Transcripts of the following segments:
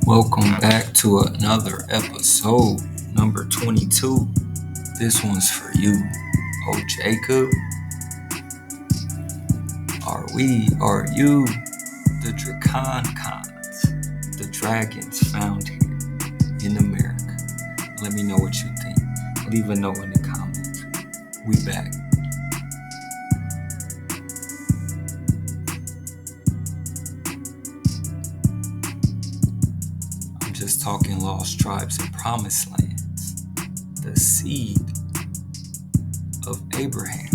Welcome back to another episode, number 22. This one's for you, oh Jacob. Are you, the Draconcons, the dragons found here in America? Let me know what you think. Leave a note in the comments. We back. I'm just talking lost tribes and promised lands. The seed of Abraham.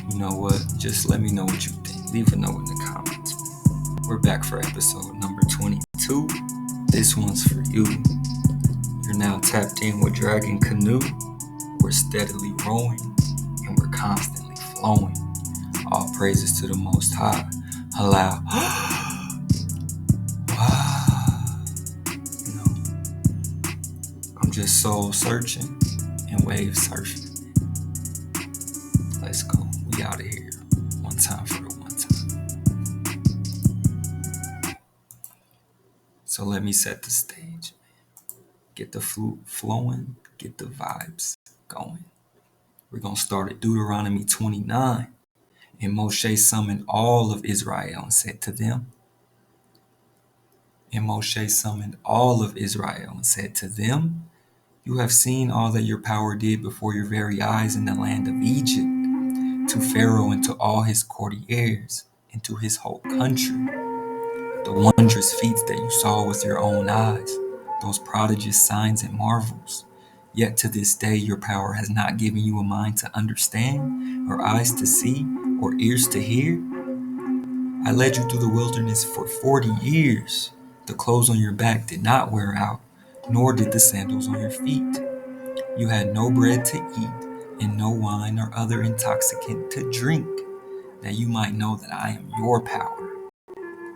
You know what? Just let me know what you think. Leave a note in the comments. We're back for episode number 22. This one's for you. You're now tapped in with Dragon Canoe. We're steadily rowing and we're constantly flowing. All praises to the Most High. Allow. I'm just soul searching and wave surfing. Let's go. We out of here. One time for the one time. So let me set the stage. Get the flute flowing. Get the vibes going. We're going to start at Deuteronomy 29. And Moshe summoned all of Israel and said to them, You have seen all that your power did before your very eyes in the land of Egypt, to Pharaoh and to all his courtiers, and to his whole country. The wondrous feats that you saw with your own eyes, those prodigious signs and marvels. Yet to this day your power has not given you a mind to understand, or eyes to see, or ears to hear. I led you through the wilderness for 40 years. The clothes on your back did not wear out, nor did the sandals on your feet. You had no bread to eat, and no wine or other intoxicant to drink, that you might know that I am your power.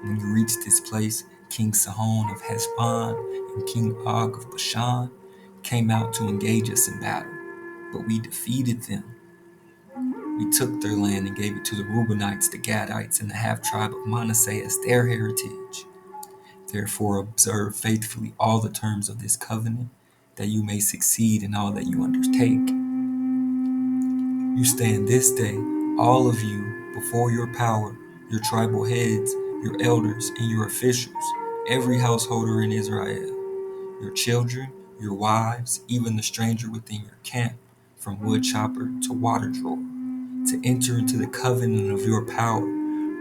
When you reached this place, King Sihon of Heshbon and King Og of Bashan came out to engage us in battle, but we defeated them. We took their land and gave it to the Reubenites, the Gadites, and the half-tribe of Manasseh as their heritage. Therefore observe faithfully all the terms of this covenant, that you may succeed in all that you undertake. You stand this day, all of you, before your power, your tribal heads, your elders, and your officials, every householder in Israel, your children, your wives, even the stranger within your camp, from wood chopper to water drawer, to enter into the covenant of your power,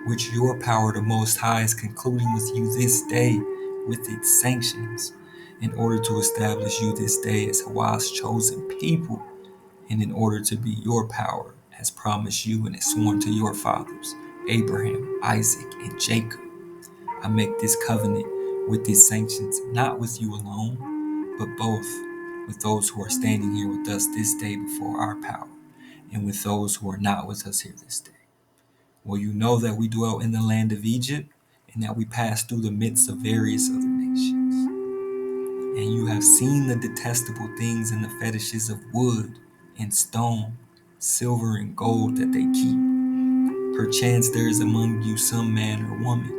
which your power the Most High is concluding with you this day with its sanctions, in order to establish you this day as Hawa's chosen people, and in order to be your power, as promised you and as sworn to your fathers, Abraham, Isaac, and Jacob. I make this covenant with these sanctions, not with you alone, but both with those who are standing here with us this day before our power, and with those who are not with us here this day. Well, you know that we dwell in the land of Egypt, and that we passed through the midst of various other nations. And you have seen the detestable things and the fetishes of wood and stone, silver and gold that they keep. Perchance there is among you some man or woman,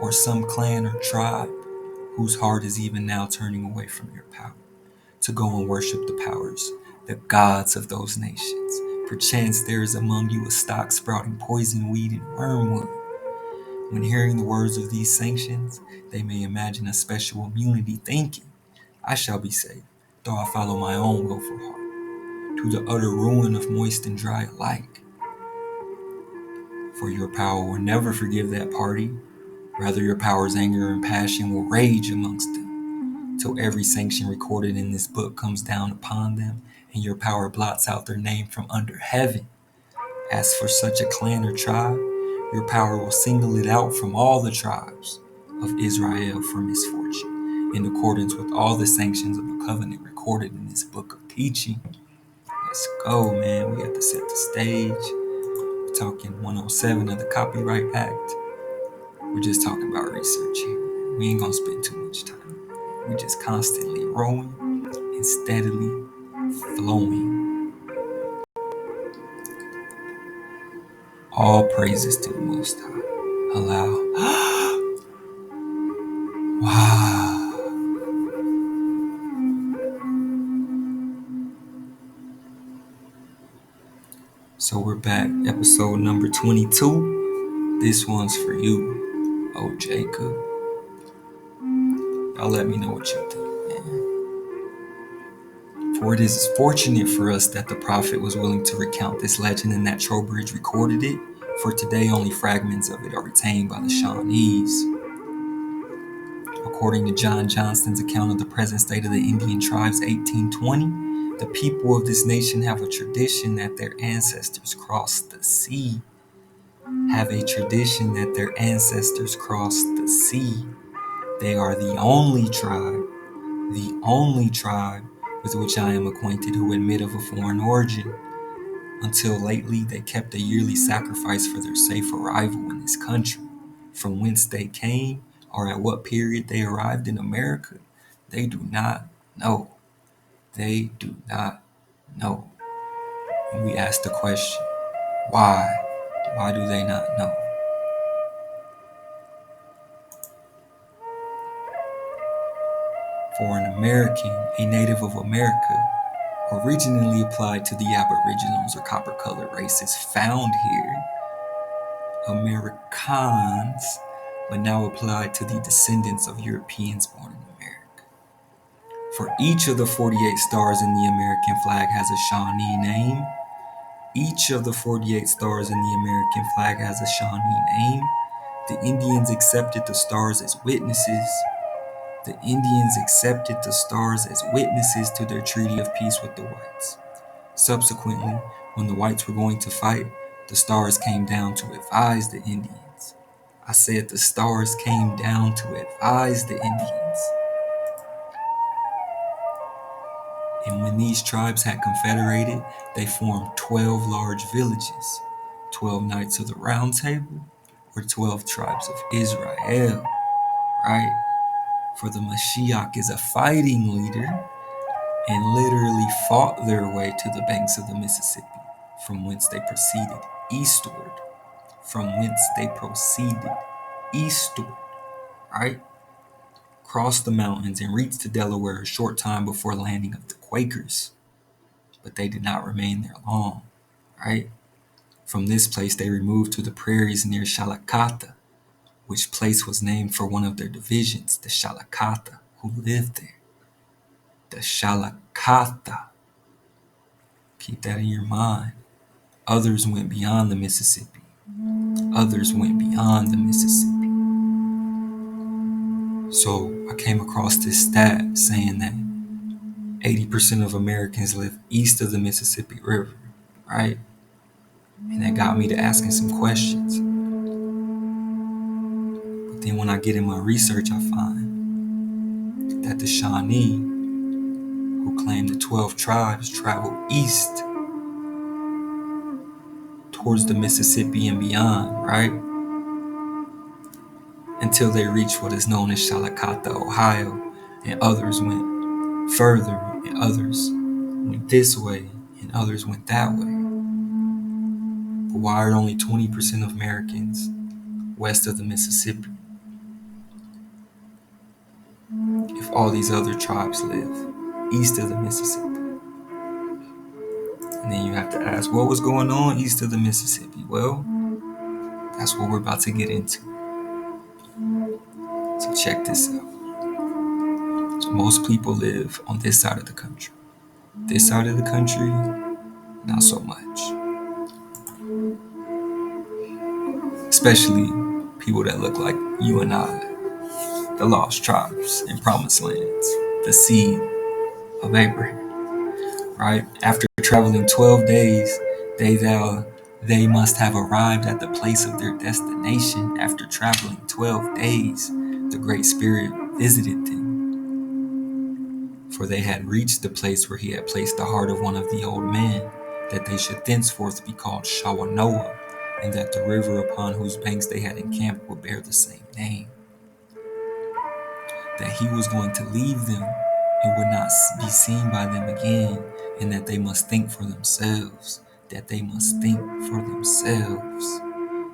or some clan or tribe, whose heart is even now turning away from your power, to go and worship the powers, the gods of those nations. Perchance there is among you a stock sprouting poison weed and wormwood. When hearing the words of these sanctions, they may imagine a special immunity, thinking, I shall be saved, though I follow my own willful heart, to the utter ruin of moist and dry alike. For your power will never forgive that party. Rather, your power's anger and passion will rage amongst them, till every sanction recorded in this book comes down upon them, and your power blots out their name from under heaven. As for such a clan or tribe, your power will single it out from all the tribes of Israel for misfortune, in accordance with all the sanctions of the covenant recorded in this book of teaching. Let's go, man. We have to set the stage. We're talking 107 of the Copyright Act. We're just talking about research here. We ain't gonna spend too much time. We're just constantly rowing and steadily flowing. All praises to the Most High. Allow. Wow. So we're back. Episode number 22. This one's for you, oh Jacob. Y'all let me know what you think, man. For it is fortunate for us that the prophet was willing to recount this legend and that Trowbridge recorded it. For today, only fragments of it are retained by the Shawnees. According to John Johnston's account of the present state of the Indian tribes, 1820, the people of this nation have a tradition that their ancestors crossed the sea. They are the only tribe with which I am acquainted who admit of a foreign origin. Until lately, they kept a yearly sacrifice for their safe arrival in this country. From whence they came, or at what period they arrived in America, they do not know. They do not know. And we ask the question, why? Why do they not know? For an American, a native of America, originally applied to the Aboriginals or copper-colored races found here, Americans, but now applied to the descendants of Europeans born in America. For each of the 48 stars in the American flag has a Shawnee name. Each of the 48 stars in the American flag has a Shawnee name. The Indians accepted the stars as witnesses. To their treaty of peace with the whites. Subsequently, when the whites were going to fight, the stars came down to advise the Indians. I said the stars came down to advise the Indians. And when these tribes had confederated, they formed 12 large villages, 12 Knights of the Round Table, or 12 tribes of Israel, right? For the Mashiach is a fighting leader and literally fought their way to the banks of the Mississippi, from whence they proceeded eastward. Right? Crossed the mountains and reached to Delaware a short time before landing of the Quakers. But they did not remain there long, right? From this place they removed to the prairies near Shalakata, which place was named for one of their divisions, the Shalakata, who lived there. The Shalakata. Keep that in your mind. Others went beyond the Mississippi. So I came across this stat saying that 80% of Americans live east of the Mississippi River, right? And that got me to asking some questions. But then when I get in my research, I find that the Shawnee, who claim the 12 tribes, travel east towards the Mississippi and beyond, right? Until they reach what is known as Shalakata, Ohio, and others went further, and others went this way, and others went that way. But why are only 20% of Americans west of the Mississippi if all these other tribes live east of the Mississippi? And then you have to ask, what was going on east of the Mississippi? Well, that's what we're about to get into. So check this out. So most people live on this side of the country. This side of the country, not so much. Especially people that look like you and I, the lost tribes in promised lands, the seed of Abraham. Right? After traveling 12 days, they must have arrived at the place of their destination. After traveling 12 days, the Great Spirit visited them. For they had reached the place where he had placed the heart of one of the old men, that they should thenceforth be called Shawanoah, and that the river upon whose banks they had encamped would bear the same name. That he was going to leave them and would not be seen by them again, and that they must think for themselves, that they must think for themselves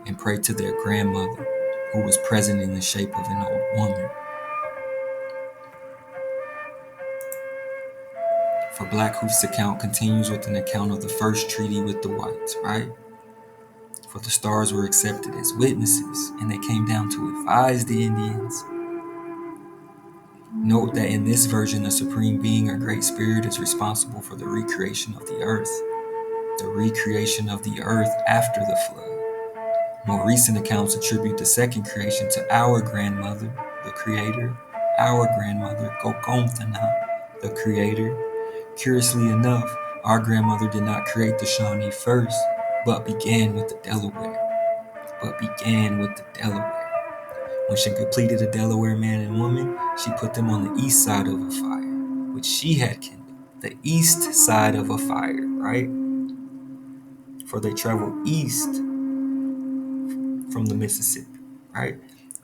and pray to their grandmother, who was present in the shape of an old woman. For Blackhoof's account continues with an account of the first treaty with the whites, right? For the stars were accepted as witnesses, and they came down to advise the Indians. Note that in this version, the Supreme Being or Great Spirit is responsible for the recreation of the earth after the flood. More recent accounts attribute the second creation to our grandmother, the creator, our grandmother, Gokomthana, the creator. Curiously enough, our grandmother did not create the Shawnee first, but began with the Delaware. When she completed the Delaware man and woman, she put them on the east side of a fire, which she had kindled. The east side of a fire, right? For they traveled east from the Mississippi, right?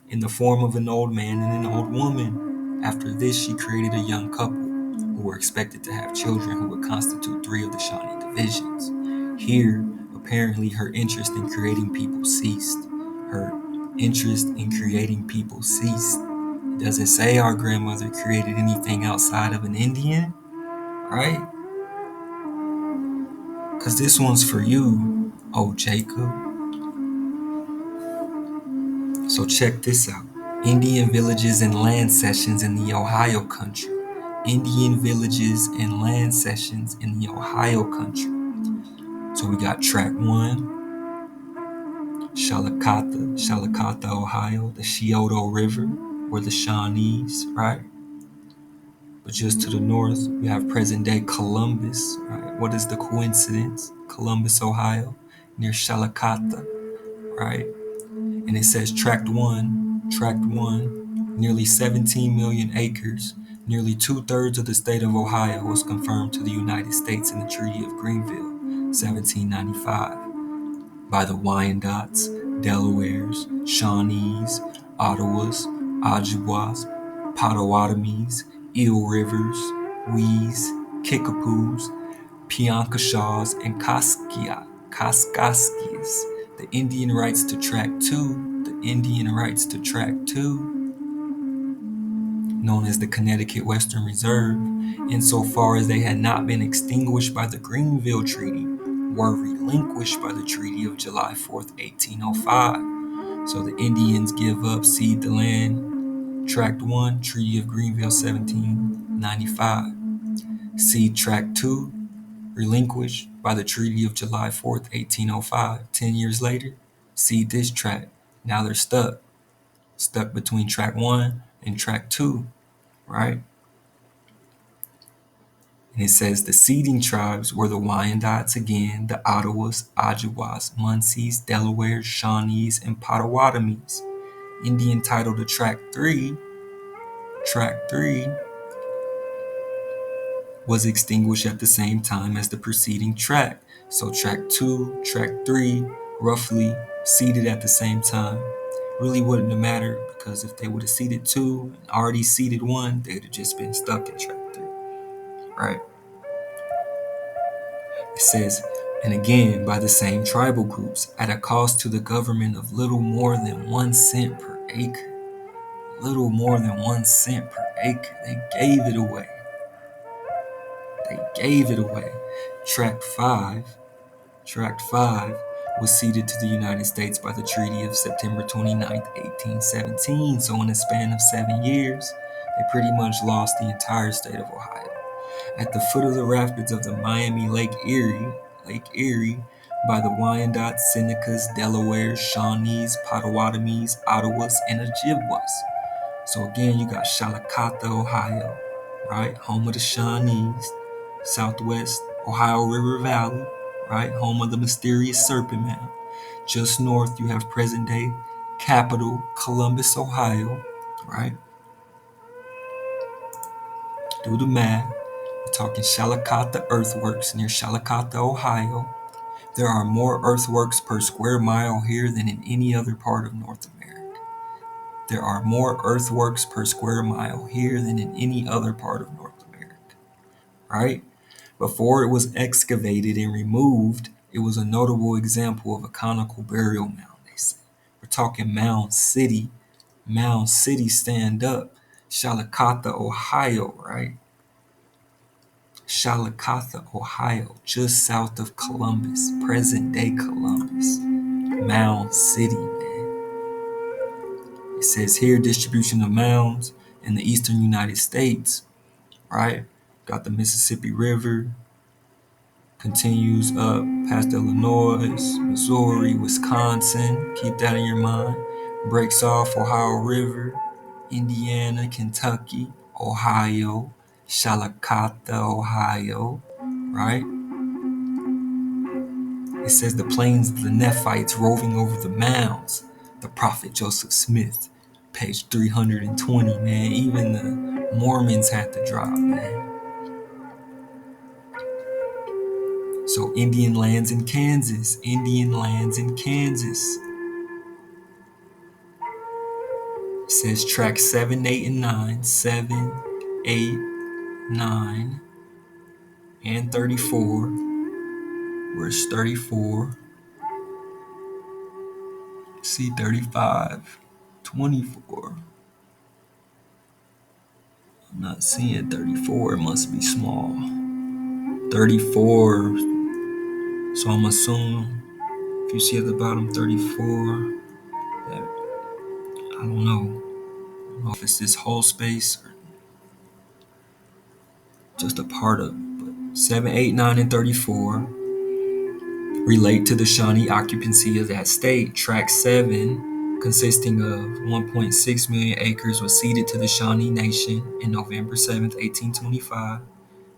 In the form of an old man and an old woman. After this, she created a young couple who were expected to have children who would constitute 3 of the Shawnee divisions. Here, apparently, her interest in creating people ceased. It doesn't say our grandmother created anything outside of an Indian, right? Because this one's for you, oh Jacob. So check this out. Indian villages and land cessions in the Ohio country. Indian villages and land cessions in the Ohio country. So we got track 1, Shalakata, Ohio, the Scioto River, or the Shawnees, right? But just to the north, we have present-day Columbus, right? What is the coincidence? Columbus, Ohio, near Shalakata, right? And it says tract one, nearly 17 million acres, nearly 2/3 of the state of Ohio was confirmed to the United States in the Treaty of Greenville, 1795, by the Wyandots, Delawares, Shawnees, Ottawas, Ojibwas, Potawatomis, Eel Rivers, Wees, Kickapoos, Piankashaws, and Kaskaskias. The Indian rights to tract 2, known as the Connecticut Western Reserve, insofar as they had not been extinguished by the Greenville Treaty, were relinquished by the Treaty of July 4th, 1805. So the Indians give up, cede the land. Tract 1, Treaty of Greenville, 1795. Cede Tract 2, relinquished by the Treaty of July 4th, 1805. 10 years later, cede this tract. Now they're stuck between Tract 1 and Tract 2, right? And it says the ceding tribes were the Wyandots again, the Ottawas, Ojibwas, Munsees, Delawares, Shawnees, and Potawatomis. Indian title to Tract 3 was extinguished at the same time as the preceding tract. So Tract 2, Tract 3, roughly ceded at the same time. Really wouldn't have mattered, because if they would have ceded 2 and already ceded 1, they'd have just been stuck at Tract 3, right? It says, and again by the same tribal groups, at a cost to the government of little more than 1 cent per acre. Little more than 1 cent per acre. They gave it away. Tract 5 was ceded to the United States by the Treaty of September 29th, 1817. So in a span of 7 years, they pretty much lost the entire state of Ohio. At the foot of the rapids of the Miami Lake Erie, by the Wyandots, Senecas, Delawares, Shawnees, Potawatomis, Ottawas, and Ojibwas. So again, you got Shalakata, Ohio, right? Home of the Shawnees. Southwest Ohio River Valley, right? Home of the mysterious Serpent Mound. Just north, you have present-day capital Columbus, Ohio, right? Do the math. We're talking Shalakata Earthworks near Shalakata, Ohio. There are more earthworks per square mile here than in any other part of North America. Right? Before it was excavated and removed, It was a notable example of a conical burial mound, they say. We're talking Mound City. Mound City, stand up. Chillicothe, Ohio, right? Chillicothe, Ohio, just south of Columbus, present-day Columbus. Mound City, man. It says here, distribution of mounds in the eastern United States, right? Got the Mississippi River, continues up past Illinois, Missouri, Wisconsin. Keep that in your mind. Breaks off Ohio River, Indiana, Kentucky, Ohio, Chillicothe, Ohio, right? It says the plains of the Nephites roving over the mounds. The prophet Joseph Smith, page 320, man. Even the Mormons had to drop, man. So Indian lands in Kansas. Indian lands in Kansas. It says track 7, 8, and 9. 7, 8, 9, and 34. Where's 34? See 35. 24. I'm not seeing 34. It must be small. 34. So I'm assuming if you see at the bottom 34, that, I don't know if it's this whole space or just a part of it. But 7, 8, 9, and 34 relate to the Shawnee occupancy of that state. Tract 7, consisting of 1.6 million acres, was ceded to the Shawnee Nation in November 7th, 1825.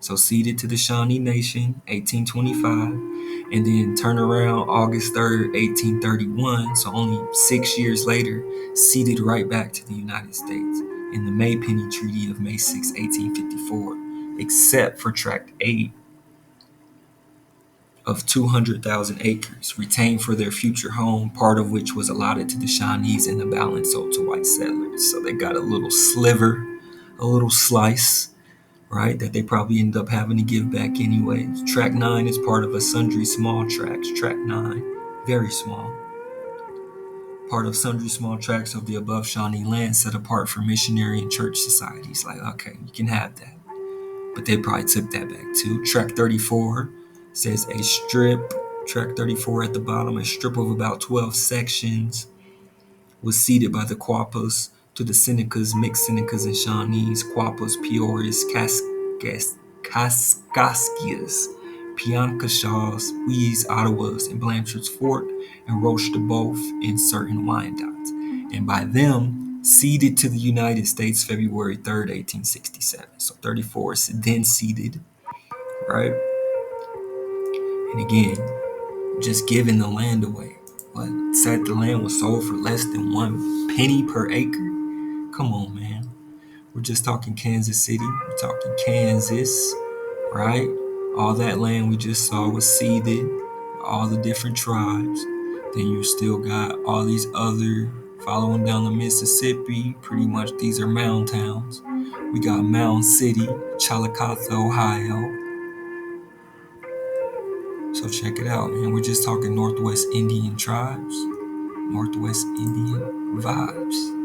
So ceded to the Shawnee Nation, 1825, and then turn around August 3rd, 1831, so only 6 years later, ceded right back to the United States in the Maypenny Treaty of May 6, 1854, except for Tract 8 of 200,000 acres, retained for their future home, part of which was allotted to the Shawnees and the balance sold to white settlers. So they got a little sliver, a little slice, right, that they probably end up having to give back anyways. Tract 9 is part of a sundry small tracts. Tract 9, very small. Part of sundry small tracts of the above Shawnee land set apart for missionary and church societies. Like, okay, you can have that. But they probably took that back too. Tract 34 says a strip. Tract 34 at the bottom, a strip of about 12 sections was ceded by the Quapas to the Senecas, mixed Senecas and Shawnees, Quapas, Peorias, Kaskaskias, Piankashaws, Wees, Ottawas, and Blanchard's Fort, and Roche de Boeuf in certain Wyandottes, and by them ceded to the United States February 3rd, 1867. So 34 is then ceded, right? And again, just giving the land away. What said the land was sold for less than 1 penny per acre? Come on, man. We're just talking Kansas City. We're talking Kansas, right? All that land we just saw was ceded, all the different tribes. Then you still got all these other following down the Mississippi. Pretty much these are mound towns. We got Mound City, Chillicothe, Ohio. So check it out, man. We're just talking Northwest Indian tribes, Northwest Indian vibes.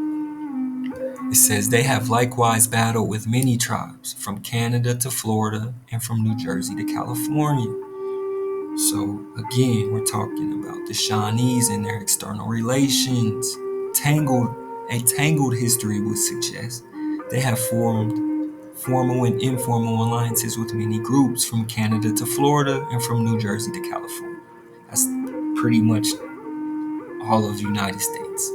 It says they have likewise battled with many tribes from Canada to Florida and from New Jersey to California. So again, we're talking about the Shawnees and their external relations. A tangled history would suggest they have formed formal and informal alliances with many groups from Canada to Florida and from New Jersey to California. That's pretty much all of the United States,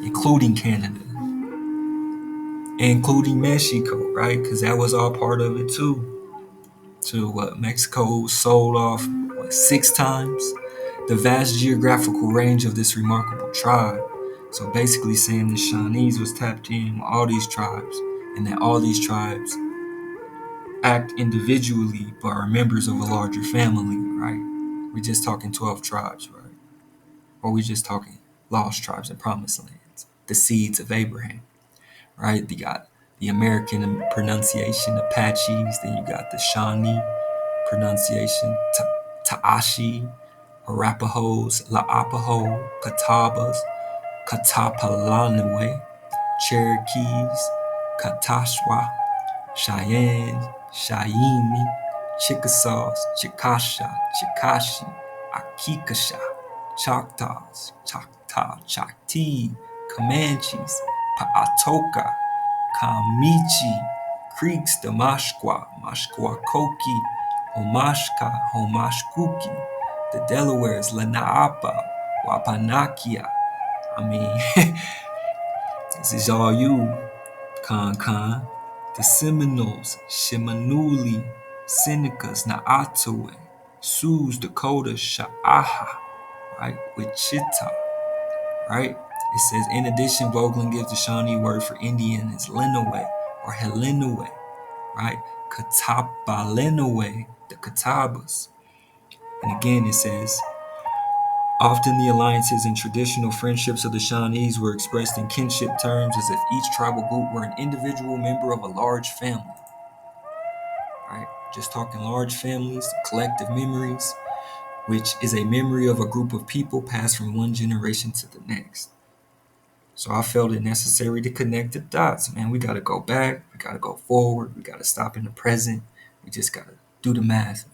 including Canada, including Mexico, right? Because that was all part of it too. To what Mexico sold off 6 times the vast geographical range of this remarkable tribe. So basically saying the Shawnees was tapped in with all these tribes, and that all these tribes act individually but are members of a larger family, right? We're just talking 12 tribes, right? Or we just talking lost tribes and promised lands, the seeds of Abraham, right? You got the American pronunciation Apaches, then you got the Shawnee pronunciation Ta'ashi, Arapahoes, La'apaho, Catawbas, Catapalawe, Cherokees, Katashwa, Cheyennes, Cheyenne, Chickasaws, Chickasha, Chickashi, Akikasha, Choctaws, Choctaw, Choctee, Comanches, Paatoka, Kamichi, Creeks, Damashqua, Mashquacoki, Homashka, Homashkuki, the Delawares, Lenaapa, Wapanakia. I mean, this is all you, Con. The Seminoles, Shimanuli, Senecas, Naatoe, Sioux, Dakota, Sha'aha, right? Wichita, right? It says, in addition, Vogelin gives the Shawnee word for Indian as Lenawee or Hellenawee, right? Katapalenawee, the Catawbas. And again, it says, often the alliances and traditional friendships of the Shawnees were expressed in kinship terms as if each tribal group were an individual member of a large family. Right? Just talking large families, collective memories, which is a memory of a group of people passed from one generation to the next. So I felt it necessary to connect the dots, man. We got to go back. We got to go forward. We got to stop in the present. We just got to do the math, man.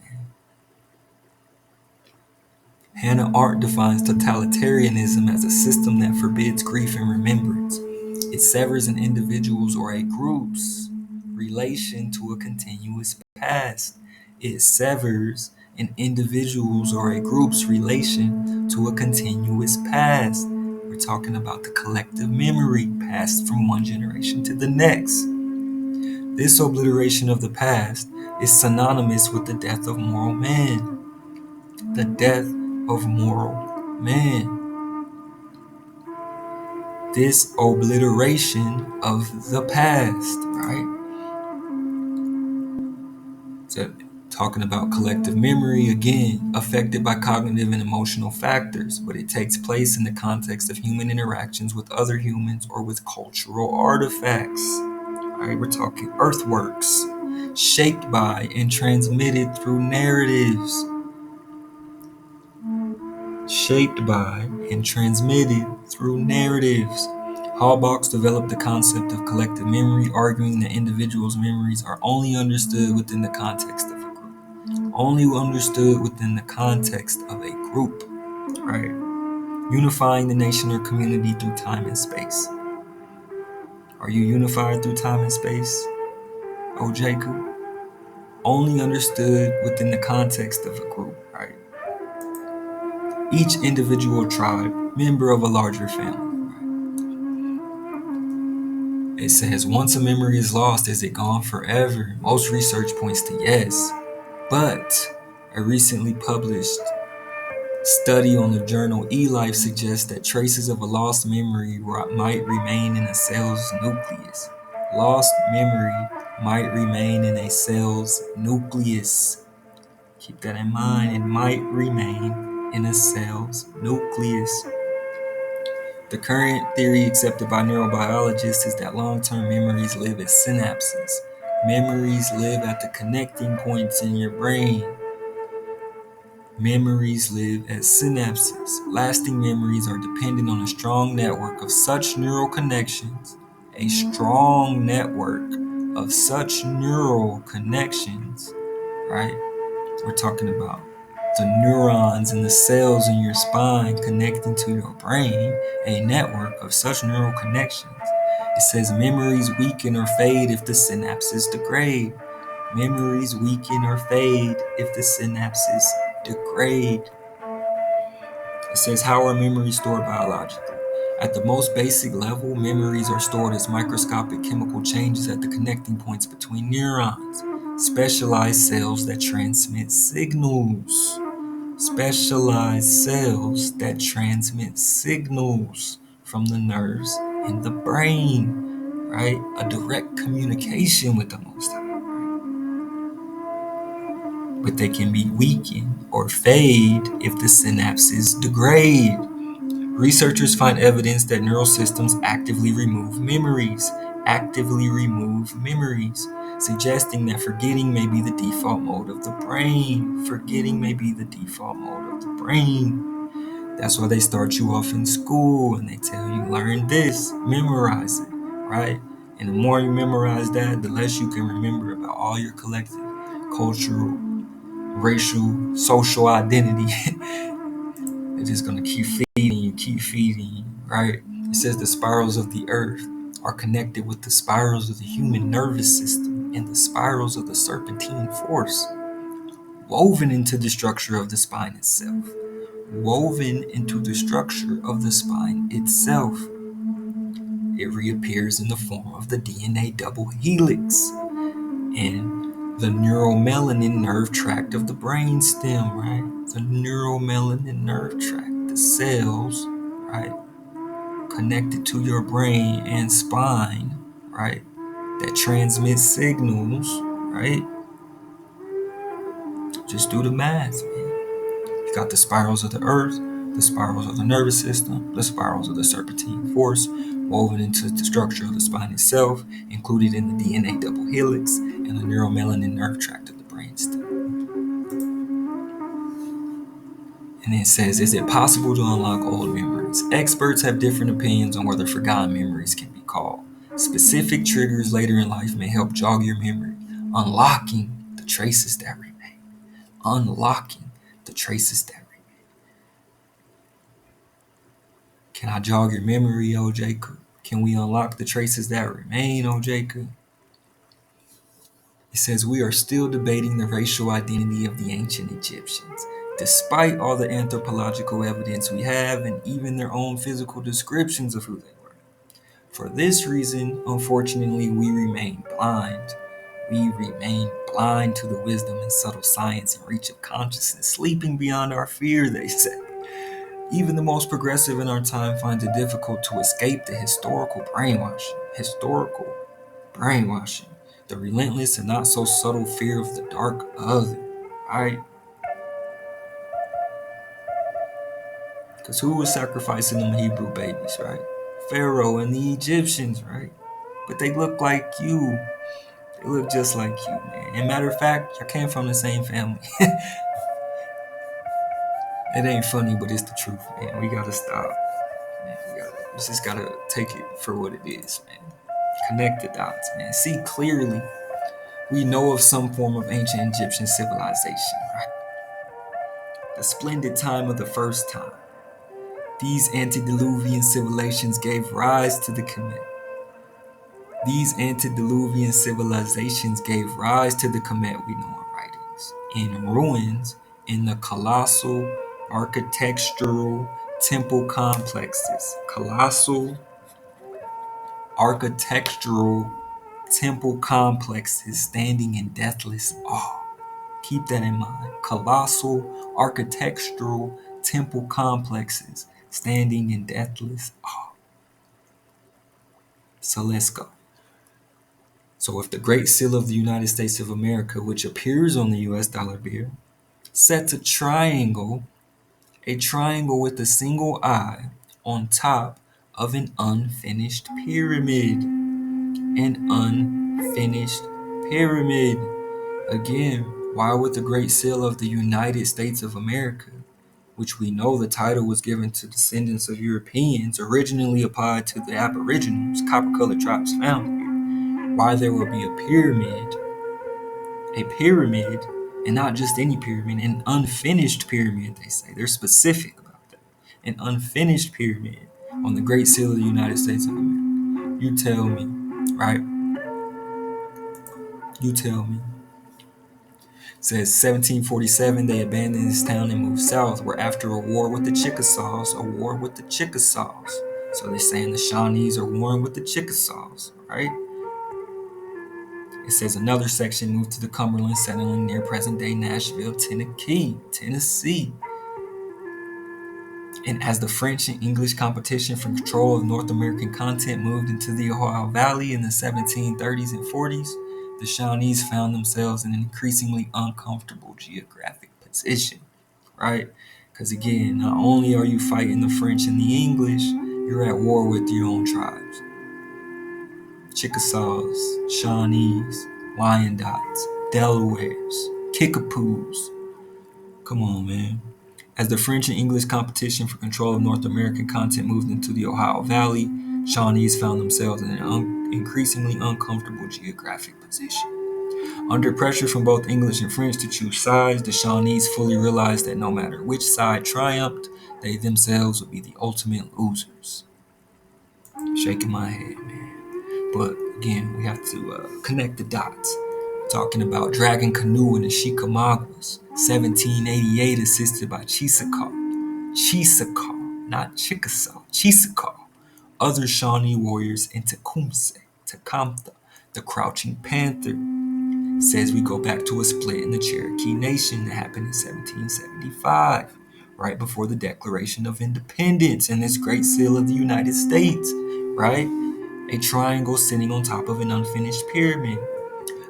Hannah Arendt defines totalitarianism as a system that forbids grief and remembrance. It severs an individual's or a group's relation to a continuous past. It severs an individual's or a group's relation to a continuous past. We're talking about the collective memory passed from one generation to the next. This obliteration of the past is synonymous with the death of moral man. The death of moral man. This obliteration of the past, right? So, talking about collective memory, again, affected by cognitive and emotional factors, but it takes place in the context of human interactions with other humans or with cultural artifacts. Right? We're talking earthworks, shaped by and transmitted through narratives. Shaped by and transmitted through narratives. Halbachs developed the concept of collective memory, arguing that individuals' memories are only understood within the context of a group. Only understood within the context of a group, right? Unifying the nation or community through time and space. Are you unified through time and space, Ojaku? Only understood within the context of a group, right? Each individual tribe, member of a larger family. It says, once a memory is lost, is it gone forever? Most research points to yes. But a recently published study on the journal eLife suggests that traces of a lost memory might remain in a cell's nucleus. Lost memory might remain in a cell's nucleus. Keep that in mind. It might remain in a cell's nucleus. The current theory accepted by neurobiologists is that long-term memories live as synapses. Memories live at the connecting points in your brain. Memories live as synapses. Lasting memories are dependent on a strong network of such neural connections. A strong network of such neural connections, right? We're talking about the neurons and the cells in your spine connecting to your brain, a network of such neural connections. It says memories weaken or fade if the synapses degrade. Memories weaken or fade if the synapses degrade. It says, how are memories stored biologically? At the most basic level, memories are stored as microscopic chemical changes at the connecting points between neurons, specialized cells that transmit signals. Specialized cells that transmit signals from the nerves in the brain, right? A direct communication with the Most High. But they can be weakened or fade if the synapses degrade. Researchers find evidence that neural systems actively remove memories. suggesting that forgetting may be the default mode of the brain. Forgetting may be the default mode of the brain. That's why they start you off in school and they tell you learn this, memorize it, right? And the more you memorize that, the less you can remember about all your collective, cultural, racial, social identity. They're just gonna keep feeding you, right? It says the spirals of the earth are connected with the spirals of the human nervous system and the spirals of the serpentine force, woven into the structure of the spine itself. Woven into the structure of the spine itself. It reappears in the form of the DNA double helix and the neuromelanin nerve tract of the brain stem, right? The neuromelanin nerve tract, the cells, right, connected to your brain and spine, right, that transmit signals, right? Just do the math, man. You got the spirals of the earth, the spirals of the nervous system, the spirals of the serpentine force, woven into the structure of the spine itself, included in the DNA double helix and the neuromelanin nerve tract of the brainstem. And it says, is it possible to unlock old memories? Experts have different opinions on whether forgotten memories can be called. Specific triggers later in life may help jog your memory, unlocking the traces that remain. Unlocking the traces that remain. Can I jog your memory, O Jacob? Can we unlock the traces that remain, O Jacob? It says we are still debating the racial identity of the ancient Egyptians, despite all the anthropological evidence we have and even their own physical descriptions of who they were. For this reason, unfortunately, we remain blind. We remain blind to the wisdom and subtle science and reach of consciousness, sleeping beyond our fear, they say. Even the most progressive in our time finds it difficult to escape the historical brainwashing. The relentless and not so subtle fear of the dark other, right? Because who was sacrificing them Hebrew babies, right? Pharaoh and the Egyptians, right? But they look like you. They look just like you, man. And matter of fact, I came from the same family. It ain't funny, but it's the truth, man. We gotta stop. Man, we just gotta take it for what it is, man. Connect the dots, man. See clearly. We know of some form of ancient Egyptian civilization, right? The splendid time of the first time. These antediluvian civilizations gave rise to the Kemet. These antediluvian civilizations gave rise to the Kemet we know in writings, in ruins, in the colossal architectural temple complexes. Colossal architectural temple complexes standing in deathless awe. Keep that in mind. Colossal architectural temple complexes standing in deathless awe. So let's go. So if the Great Seal of the United States of America, which appears on the US dollar bill, sets a triangle with a single eye on top of an unfinished pyramid. An unfinished pyramid. Again, why would the Great Seal of the United States of America, which we know the title was given to descendants of Europeans, originally applied to the Aboriginals, copper-colored tribes found here, why there would be a pyramid, and not just any pyramid, an unfinished pyramid, they say. They're specific about that. An unfinished pyramid on the Great Seal of the United States of America. You tell me, right? You tell me. It says 1747, they abandoned this town and moved south. We're after a war with the Chickasaws. So they're saying the Shawnees are warring with the Chickasaws, right? It says another section moved to the Cumberland, settling near present-day Nashville, Tennessee. And as the French and English competition for control of North American content moved into the Ohio Valley in the 1730s and 40s, the Shawnees found themselves in an increasingly uncomfortable geographic position, right? Because again, not only are you fighting the French and the English, you're at war with your own tribes. Chickasaws, Shawnees, Wyandottes, Delawares, Kickapoos. Come on, man. As the French and English competition for control of North American continent moved into the Ohio Valley, Shawnees found themselves in an increasingly uncomfortable geographic position. Under pressure from both English and French to choose sides, the Shawnees fully realized that no matter which side triumphed, they themselves would be the ultimate losers. Shaking my head, man. But again, we have to connect the dots. Talking about Dragon Canoe and the Chickamaugas, 1788, assisted by Cheesecaw, not Chickasaw, Cheesecaw. Other Shawnee warriors in Tecumseh, Tecumseh, the Crouching Panther, says we go back to a split in the Cherokee Nation that happened in 1775, right before the Declaration of Independence and this Great Seal of the United States, right? A triangle sitting on top of an unfinished pyramid.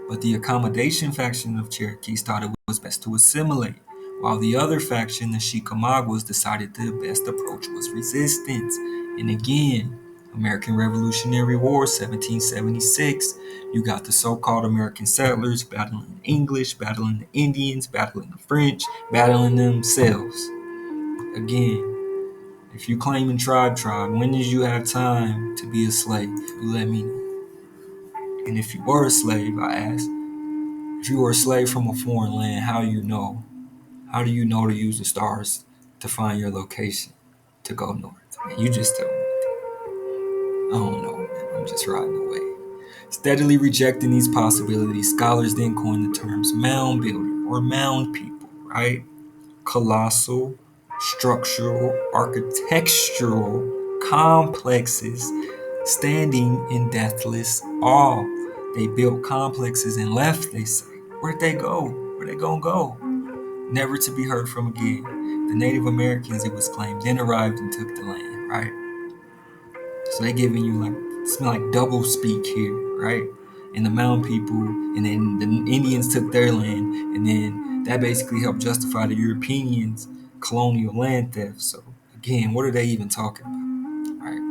But the accommodation faction of Cherokees thought it was best to assimilate, while the other faction, the Chickamaugas, decided the best approach was resistance. And again, American Revolutionary War, 1776, you got the so-called American settlers battling the English, battling the Indians, battling the French, battling themselves. Again, if you claiming tribe, when did you have time to be a slave? You let me know. And if you were a slave, I ask, if you were a slave from a foreign land, how do you know? How do you know to use the stars to find your location to go north? Man, you just tell me. I don't know, man. I'm just riding away. Steadily rejecting these possibilities, scholars then coined the terms mound builder or mound people, right? Colossal, structural, architectural complexes standing in deathless awe. They built complexes and left, they say. Where'd they go? Where they gonna go? Never to be heard from again. The Native Americans, it was claimed, then arrived and took the land, right? So they giving you it's like double speak here, right? And the mound people, and then the Indians took their land, and then that basically helped justify the Europeans' colonial land theft. So again, what are they even talking about, right?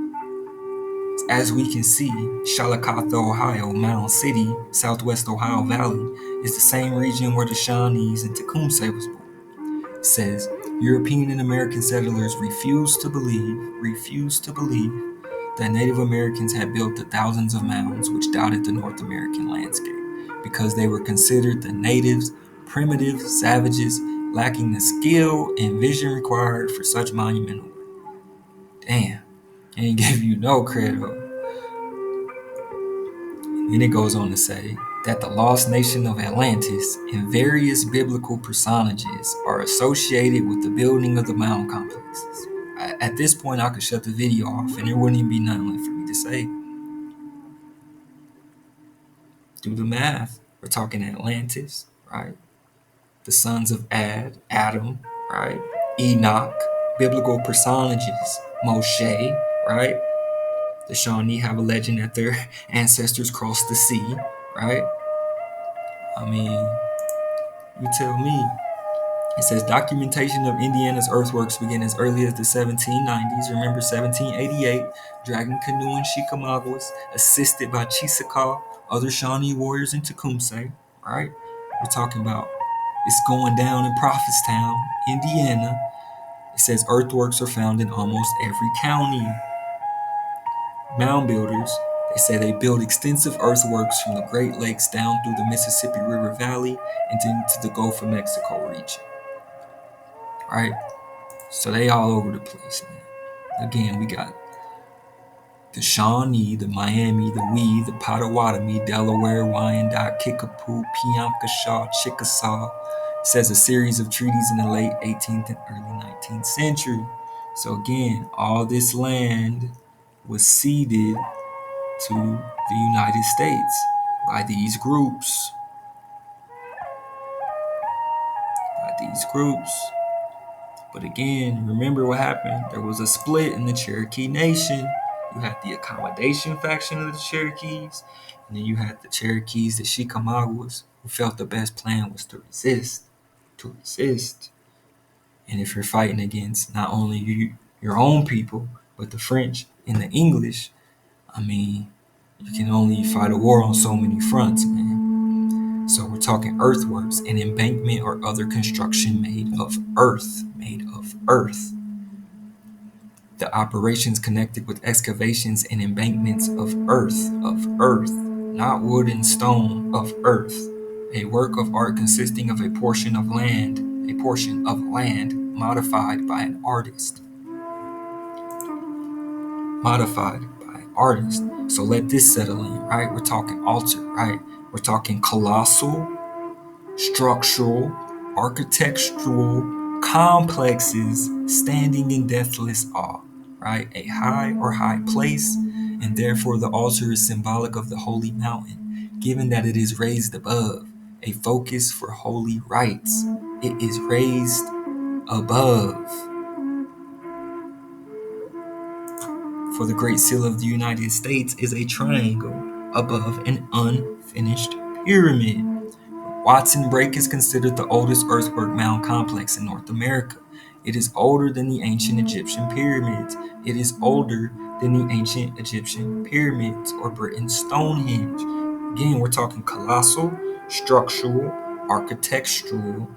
As we can see, Chillicothe, Ohio, Mound City, Southwest Ohio Valley, is the same region where the Shawnees and Tecumseh was born. It says, European and American settlers refused to believe that Native Americans had built the thousands of mounds which dotted the North American landscape, because they were considered the natives primitive savages lacking the skill and vision required for such monumental work. Damn, ain't give you no credit. Then it goes on to say that the lost nation of Atlantis and various biblical personages are associated with the building of the mound complexes. At this point, I could shut the video off and there wouldn't even be nothing left for me to say. Do the math. We're talking Atlantis, right? The sons of Adam, right? Enoch, biblical personages, Moshe, right? The Shawnee have a legend that their ancestors crossed the sea, right? I mean, you tell me. It says documentation of Indiana's earthworks began as early as the 1790s. Remember 1788, Dragon Canoe and Chickamaugas, assisted by Cheesecaw, other Shawnee warriors in Tecumseh, right? We're talking about it's going down in Prophetstown, Indiana. It says earthworks are found in almost every county. Mound builders, they say they build extensive earthworks from the Great Lakes down through the Mississippi River Valley and into the Gulf of Mexico region. Right? So they all over the place, man. Again, we got the Shawnee, the Miami, the Wee, the Potawatomi, Delaware, Wyandotte, Kickapoo, Piankashaw, Chickasaw. It says a series of treaties in the late 18th and early 19th century. So again, all this land was ceded to the United States by these groups. But again, remember what happened. There was a split in the Cherokee Nation. You had the accommodation faction of the Cherokees, and then you had the Cherokees, the Chickamaugas, who felt the best plan was to resist. And if you're fighting against not only your own people, but the French and the English, I mean, you can only fight a war on so many fronts, man. talking earthworks, an embankment or other construction made of earth. Made of earth. The operations connected with excavations and embankments of earth, not wood and stone, of earth. A work of art consisting of a portion of land modified by an artist. So let this settle in, right? We're talking altar, right? We're talking colossal, structural, architectural complexes standing in deathless awe, right? A high or high place, and therefore the altar is symbolic of the holy mountain, given that it is raised above, a focus for holy rites. It is raised above. For the Great Seal of the United States is a triangle above an unfinished pyramid. Watson Break is considered the oldest earthwork mound complex in North America. It is older than the ancient Egyptian pyramids. It is older than the ancient Egyptian pyramids or Britain's Stonehenge. Again, we're talking colossal, structural, architectural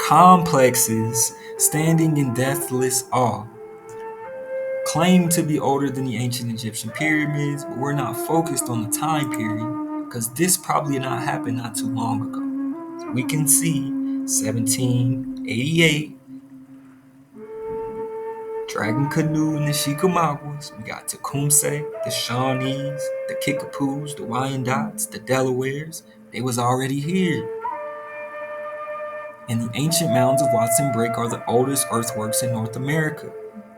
complexes standing in deathless awe. Claim to be older than the ancient Egyptian pyramids, but we're not focused on the time period because this probably not happened not too long ago. So we can see 1788, Dragon Canoe and the Chickamaugas. We got Tecumseh, the Shawnees, the Kickapoos, the Wyandottes, the Delawares. They was already here. And the ancient mounds of Watson Break are the oldest earthworks in North America.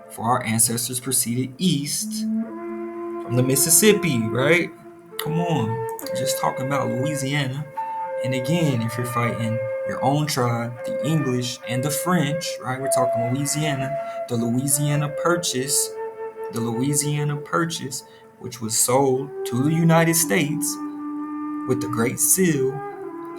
For our ancestors proceeded east from the Mississippi, right? Come on. We're just talking about Louisiana. And again, if you're fighting your own tribe, the English and the French, right? We're talking Louisiana. The Louisiana Purchase, which was sold to the United States with the Great Seal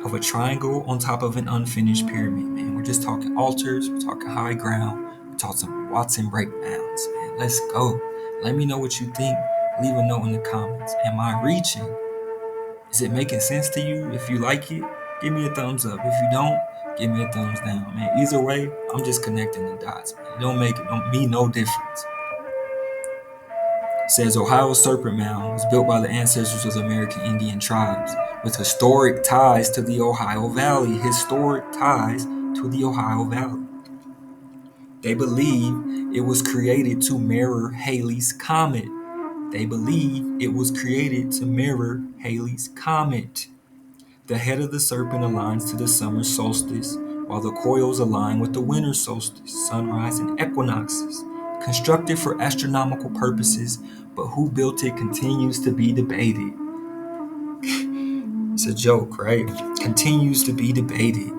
of a triangle on top of an unfinished pyramid, man. We're just talking altars, we're talking high ground, we're talking Watson Break mounds, man. Let's go. Let me know what you think. Leave a note in the comments. Am I reaching? Is it making sense to you? If you like it, give me a thumbs up. If you don't, give me a thumbs down, man. Either way, I'm just connecting the dots, man. It don't make me no difference. It says Ohio Serpent Mound was built by the ancestors of the American Indian tribes with historic ties to the Ohio Valley. They believe it was created to mirror Halley's Comet. The head of the serpent aligns to the summer solstice, while the coils align with the winter solstice, sunrise, and equinoxes. Constructed for astronomical purposes, but who built it continues to be debated. It's a joke, right? Continues to be debated.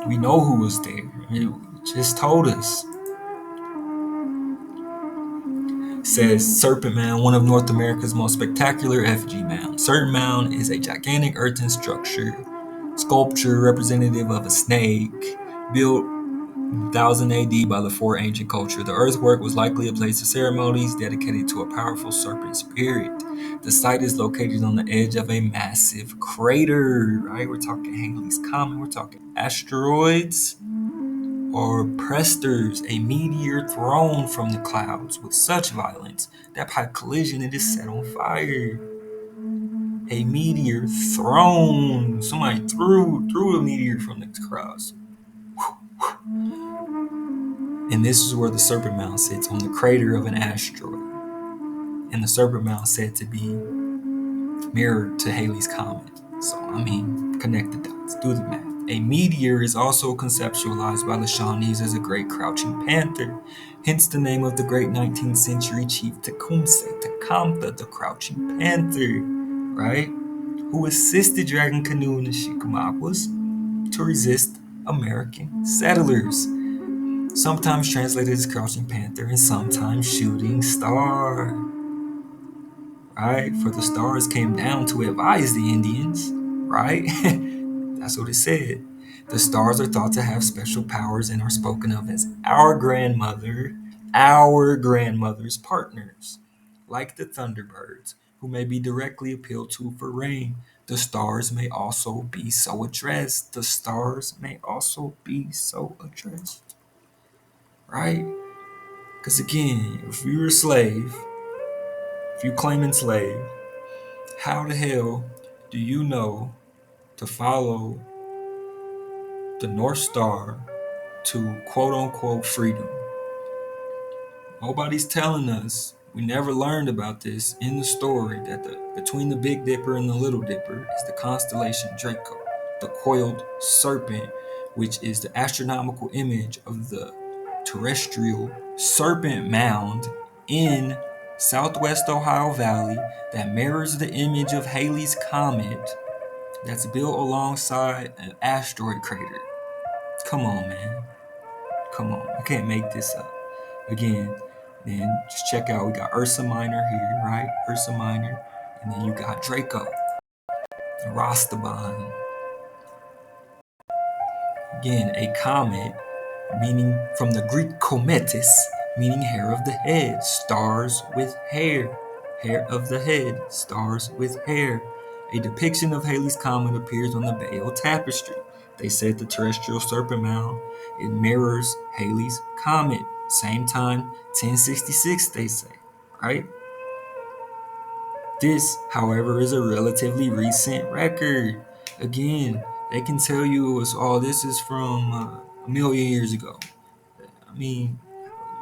We know who was there. It just told us. It says Serpent Mound, one of North America's most spectacular effigy mounds. Serpent Mound is a gigantic earthen sculpture representative of a snake, built 1000 AD by the Four Ancient Culture. The earthwork was likely a place of ceremonies dedicated to a powerful serpent spirit. The site is located on the edge of a massive crater, right? We're talking Halley's Comet, we're talking asteroids or presters, a meteor thrown from the clouds with such violence that by collision it is set on fire. A meteor thrown. Somebody threw a meteor from the clouds. And this is where the Serpent Mound sits, on the crater of an asteroid. And the Serpent Mound said to be mirrored to Halley's Comet. So, connect the dots, do the math. A meteor is also conceptualized by the Shawnees as a great crouching panther, hence the name of the great 19th century chief Tecumseh, the crouching panther, right? Who assisted Dragon Canoe and the Chickamaugas to resist American settlers. Sometimes translated as Crouching Panther and sometimes Shooting Star. Right? For the stars came down to advise the Indians. Right? That's what it said. The stars are thought to have special powers and are spoken of as our grandmother's partners. Like the thunderbirds, who may be directly appealed to for rain. The stars may also be so addressed. The stars may also be so addressed. Right? Because again, if you're a slave, if you claiming slave, how the hell do you know to follow the North Star to quote unquote freedom? Nobody's telling us. We never learned about this in the story that between the Big Dipper and the Little Dipper is the constellation Draco, the coiled serpent, which is the astronomical image of the terrestrial serpent mound in southwest Ohio Valley that mirrors the image of Halley's Comet that's built alongside an asteroid crater. Come on, man. Come on. I can't make this up. Again, then just check out, we got Ursa Minor here, right? Ursa Minor. And then you got Draco, Rastaban. Again, a comet, meaning from the Greek kometis, meaning hair of the head, stars with hair. Hair of the head, stars with hair. A depiction of Halley's Comet appears on the Bayeux Tapestry. They said the terrestrial serpent mound, it mirrors Halley's Comet. Same time, 1066, they say, right? This, however, is a relatively recent record. Again, they can tell you it was, oh, this is from a million years ago. I mean,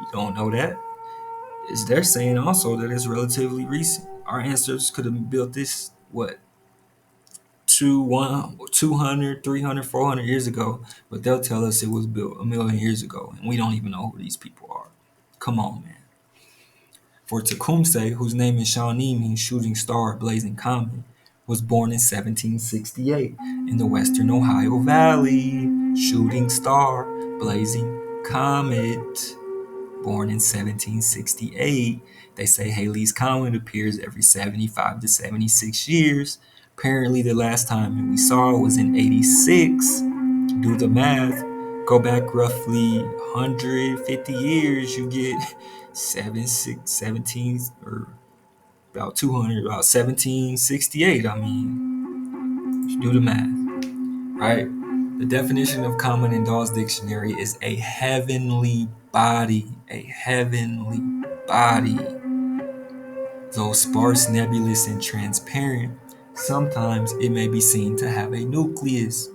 you don't know that. They're saying also that it's relatively recent. Our ancestors could have built this, 200, 300, 400 years ago, but they'll tell us it was built a million years ago, and we don't even know who these people are. Come on, man. For Tecumseh, whose name in Shawnee means shooting star, blazing comet, was born in 1768 in the western Ohio Valley. Shooting star, blazing comet. Born in 1768, they say Halley's Comet appears every 75 to 76 years. Apparently, the last time we saw it was in 86. Do the math. Go back roughly 150 years, you get 17, or about 200, about 1768. I mean, do the math, right? The definition of comet in Dawes Dictionary is a heavenly body, a heavenly body. Though sparse, nebulous, and transparent, sometimes it may be seen to have a nucleus,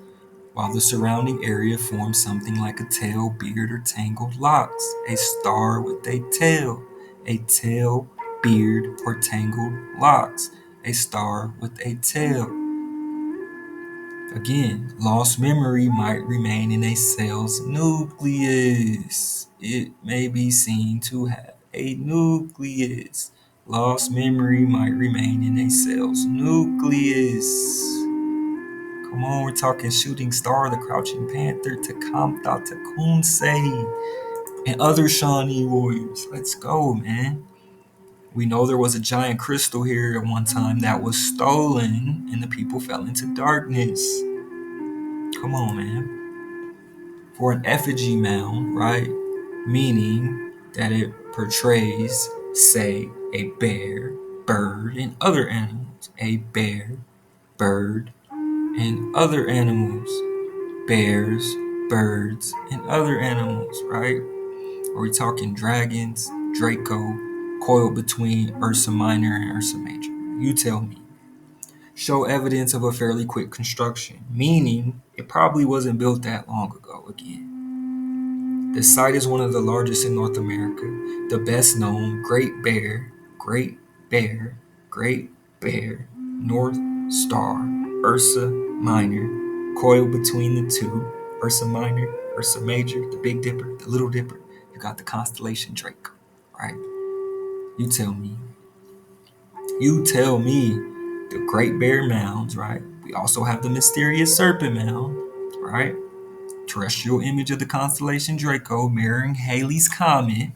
while the surrounding area forms something like a tail, beard, or tangled locks. A star with a tail, beard, or tangled locks. A star with a tail. Again, lost memory might remain in a cell's nucleus. It may be seen to have a nucleus. Lost memory might remain in a cell's nucleus. Come on, we're talking Shooting Star, the Crouching Panther, Tecumseh, Tecumseh, and other Shawnee warriors. Let's go, man. We know there was a giant crystal here at one time that was stolen, and the people fell into darkness. Come on, man. For an effigy mound, right? Meaning that it portrays, say, a bear, bird, and other animals. A bear, bird, and other animals. Bears, birds, and other animals, right? Are we talking dragons, Draco, coiled between Ursa Minor and Ursa Major? You tell me. Show evidence of a fairly quick construction, meaning it probably wasn't built that long ago again. The site is one of the largest in North America. The best known, Great Bear, North Star, Ursa Minor, coiled between the two, Ursa Minor, Ursa Major, the Big Dipper, the Little Dipper. You got the constellation Draco, right? You tell me. The Great Bear Mounds, right? We also have the mysterious Serpent Mound, right? Terrestrial image of the constellation Draco mirroring Halley's Comet.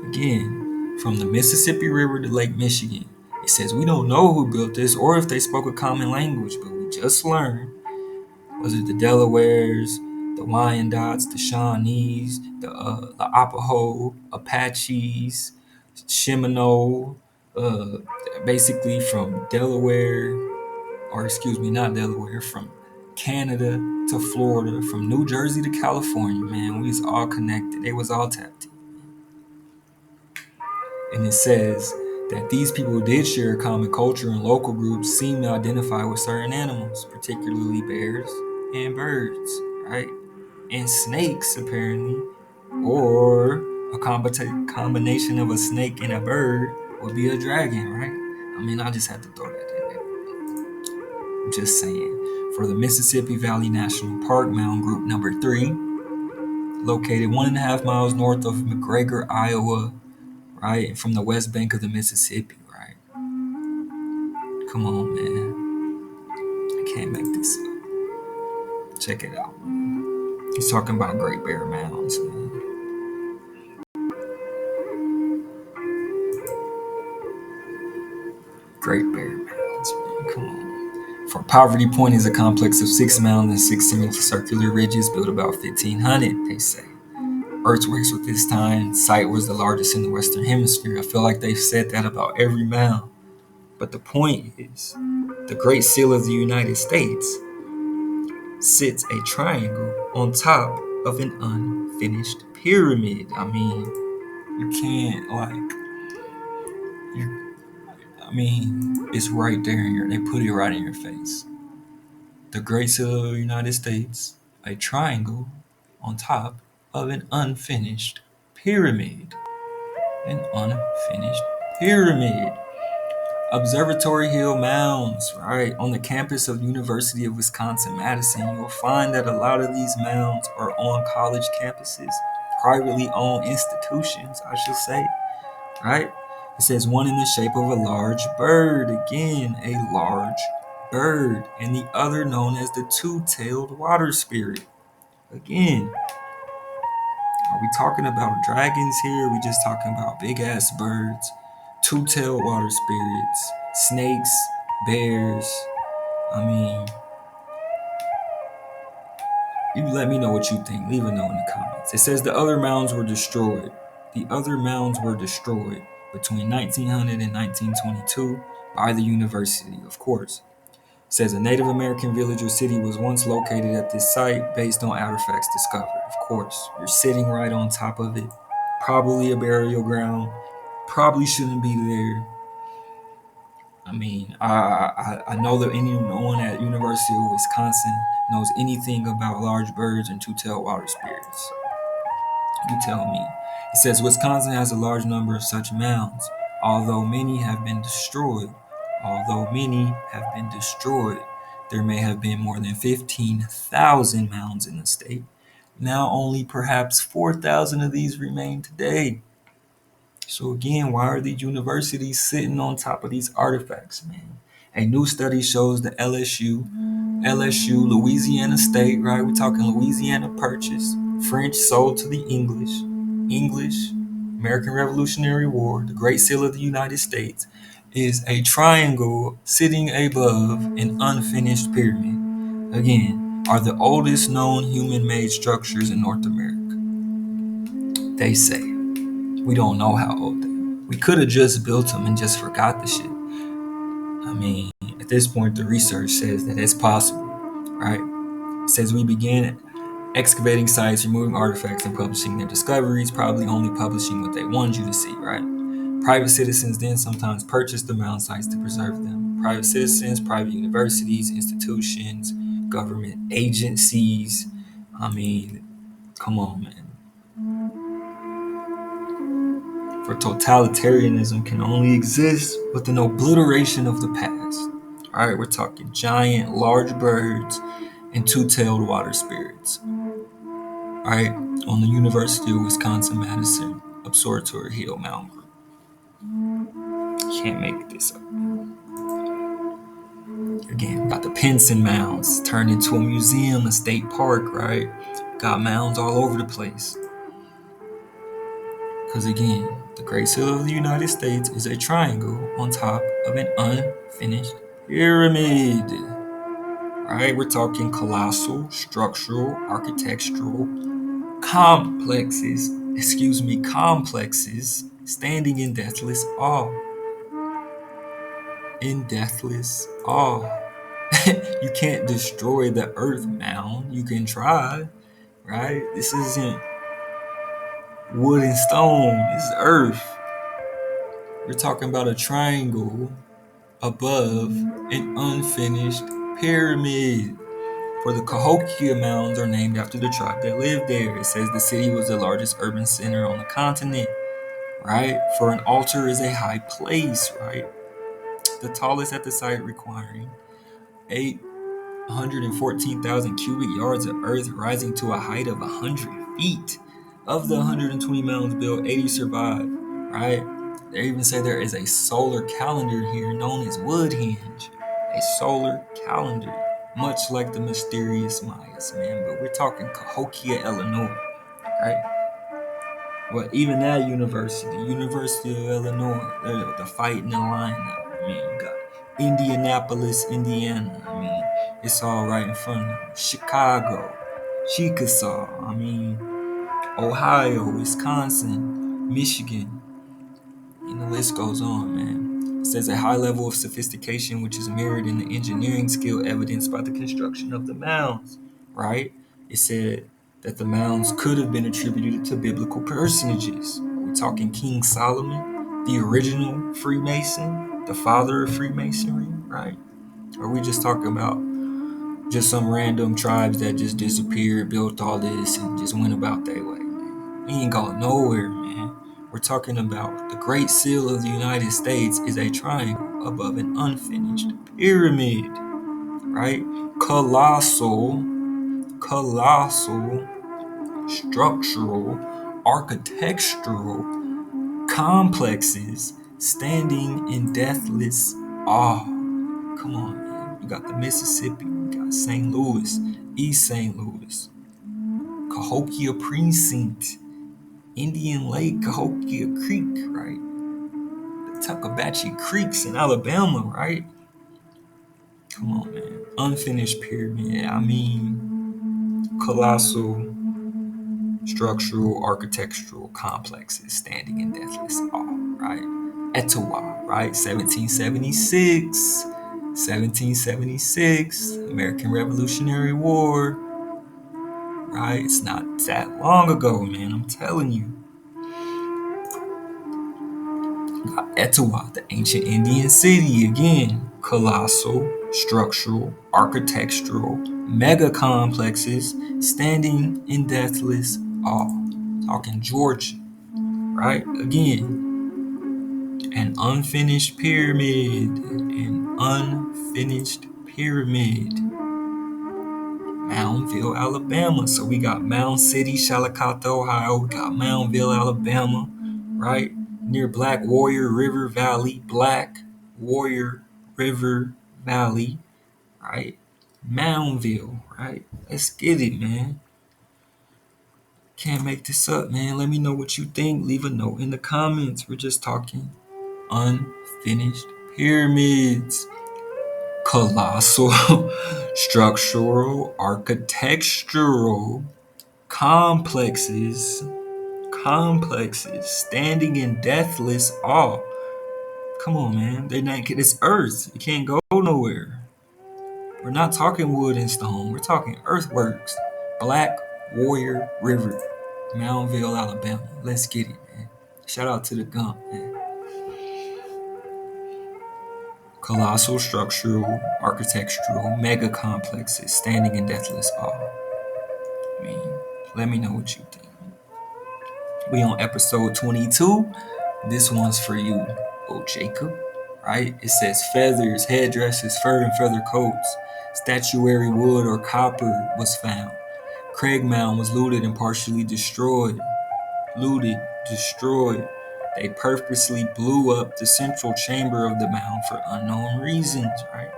Again, from the Mississippi River to Lake Michigan. It says we don't know who built this or if they spoke a common language, but we just learned. Was it the Delawares, the Wyandots, the Shawnees, the Arapaho, Apaches, Seminole, basically from Delaware, or excuse me, not Delaware, from Canada to Florida, from New Jersey to California, man, we was all connected. They was all tapped in. And it says that these people did share a common culture, and local groups seem to identify with certain animals, particularly bears and birds, right? And snakes, apparently, or a combination of a snake and a bird would be a dragon, right? I mean, I just had to throw that in there. I'm just saying. For the Mississippi Valley National Park, Mound Group number 3, located 1.5 miles north of McGregor, Iowa, right, from the west bank of the Mississippi, right? Come on, man. I can't make this up. Check it out. He's talking about Great Bear Mounds, man. Great Bear Mounds, man. Come on. For Poverty Point is a complex of 6 mounds and 6 semicircular ridges built about 1500, they say. Earthquakes with this time site was the largest in the Western Hemisphere. I feel like they've said that about every mound. But the point is, the Great Seal of the United States sits a triangle on top of an unfinished pyramid. I mean, you can't it's right there they put it right in your face. The Great Seal of the United States, a triangle on top of an unfinished pyramid. An unfinished pyramid. Observatory Hill Mounds, right? On the campus of University of Wisconsin-Madison, you'll find that a lot of these mounds are on college campuses, privately owned institutions, I should say, right? It says one in the shape of a large bird, again, a large bird, and the other known as the two-tailed water spirit. Again, are we talking about dragons here? Or are we just talking about big-ass birds? Two-tailed water spirits, snakes, bears. I mean, you let me know what you think. Leave a note in the comments. It says the other mounds were destroyed. The other mounds were destroyed between 1900 and 1922 by the university, of course. It says a Native American village or city was once located at this site based on artifacts discovered. Of course, you're sitting right on top of it. Probably a burial ground. Probably shouldn't be there. I mean, I know that anyone at University of Wisconsin knows anything about large birds and two-tailed water spirits. You tell me. It says Wisconsin has a large number of such mounds, although many have been destroyed. There may have been more than 15,000 mounds in the state. Now only perhaps 4,000 of these remain today. So again, why are these universities sitting on top of these artifacts, man? A new study shows the LSU, Louisiana State, right? We're talking Louisiana Purchase, French sold to the English, American Revolutionary War, the Great Seal of the United States, is a triangle sitting above an unfinished pyramid. Again, are the oldest known human-made structures in North America. They say. We don't know how old they are. We could have just built them and just forgot the shit. I mean, at this point, the research says that it's possible, right? It says we began excavating sites, removing artifacts, and publishing their discoveries, probably only publishing what they wanted you to see, right? Private citizens then sometimes purchased the mound sites to preserve them. Private citizens, private universities, institutions, government agencies. I mean, come on, man. For totalitarianism can only exist with an obliteration of the past. All right, we're talking giant, large birds and two-tailed water spirits. All right, on the University of Wisconsin-Madison Observatory Hill Mound Group. Can't make this up. Again, got the Pinson Mounds turned into a museum, a state park, right? Got mounds all over the place. Because again, the Great Seal of the United States is a triangle on top of an unfinished pyramid. Right? We're talking colossal, structural, architectural complexes, standing in deathless awe. in deathless awe. You can't destroy the earth mound. You can try, right? This isn't wood and stone. This is earth. We're talking about a triangle above an unfinished pyramid. For the Cahokia Mounds are named after the tribe that lived there. It says the city was the largest urban center on the continent, right? For an altar is a high place, right? The tallest at the site requiring 814,000 cubic yards of earth rising to a height of 100 feet. Of the 120 mounds built, 80 survived, right? They even say there is a solar calendar here known as Woodhenge. A solar calendar, much like the mysterious Mayas, man. But we're talking Cahokia, Illinois, right? Well, even that University of Illinois, they're the fighting the lineup. I mean, you got Indianapolis, Indiana. I mean, it's all right in front of you. Chicago, Chickasaw. I mean, Ohio, Wisconsin, Michigan. And the list goes on, man. It says a high level of sophistication, which is mirrored in the engineering skill evidenced by the construction of the mounds, right? It said that the mounds could have been attributed to biblical personages. Are we talking King Solomon, the original Freemason, the father of Freemasonry, right? Or are we just talking about just some random tribes that just disappeared, built all this, and just went about their way, man? We ain't going nowhere, man. We're talking about the Great Seal of the United States is a triangle above an unfinished pyramid, right? Colossal, structural, architectural complexes standing in deathless awe. Come on, man. You got the Mississippi, you got St. Louis, East St. Louis, Cahokia Precinct, Indian Lake, Cahokia Creek, right? The Tuckabashie Creeks in Alabama, right? Come on, man. Unfinished pyramid. I mean, colossal structural, architectural complexes standing in deathless awe, right? Etowah, right? 1776, American Revolutionary War, right? It's not that long ago, man. I'm telling you. Etowah, the ancient Indian city, again, colossal, structural, architectural, mega complexes standing in deathless awe. Talking Georgia, right? Again, an unfinished pyramid, Moundville, Alabama. So we got Mound City, Chillicothe, Ohio. We got Moundville, Alabama, right? Near Black Warrior River Valley, right? Moundville, right? Let's get it, man. Can't make this up, man. Let me know what you think. Leave a note in the comments. We're just talking unfinished pyramids. Colossal, structural, architectural complexes standing in deathless awe. Come on, man. They're not. It's earth. You can't go nowhere. We're not talking wood and stone. We're talking earthworks. Black Warrior River, Moundville, Alabama. Let's get it, man. Shout out to the Gump, man. Colossal structural, architectural, mega complexes standing in deathless awe. I mean, let me know what you think. We on episode 22. This one's for you, oh Jacob, right? It says feathers, headdresses, fur and feather coats, statuary, wood, or copper was found. Craig Mound was looted and partially destroyed. They purposely blew up the central chamber of the mound for unknown reasons, right?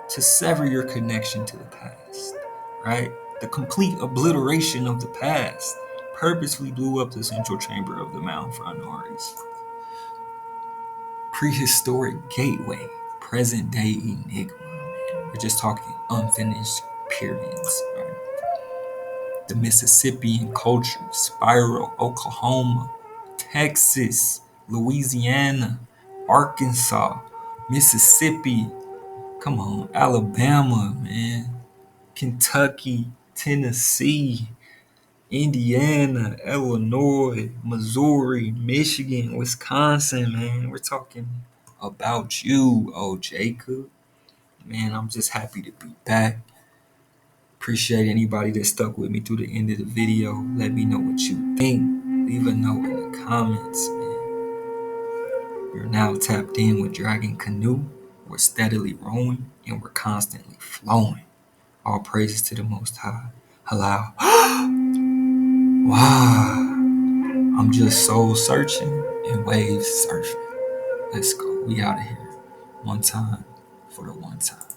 To sever your connection to the past, right? The complete obliteration of the past. Purposely blew up the central chamber of the mound for unknown reasons. Prehistoric gateway, present day enigma, man. We're just talking unfinished pyramids, right? The Mississippian culture, Spiral, Oklahoma, Texas, Louisiana, Arkansas, Mississippi, come on, Alabama, man, Kentucky, Tennessee, Indiana, Illinois, Missouri, Michigan, Wisconsin, man. We're talking about you, oh Jacob. Man, I'm just happy to be back. Appreciate anybody that stuck with me through the end of the video. Let me know what you think. Leave a note in the comments, man. You're now tapped in with Dragon Canoe. We're steadily rowing and we're constantly flowing. All praises to the Most High. Halal. Wow. I'm just soul searching and wave surfing. Let's go. We out of here. One time for the one time.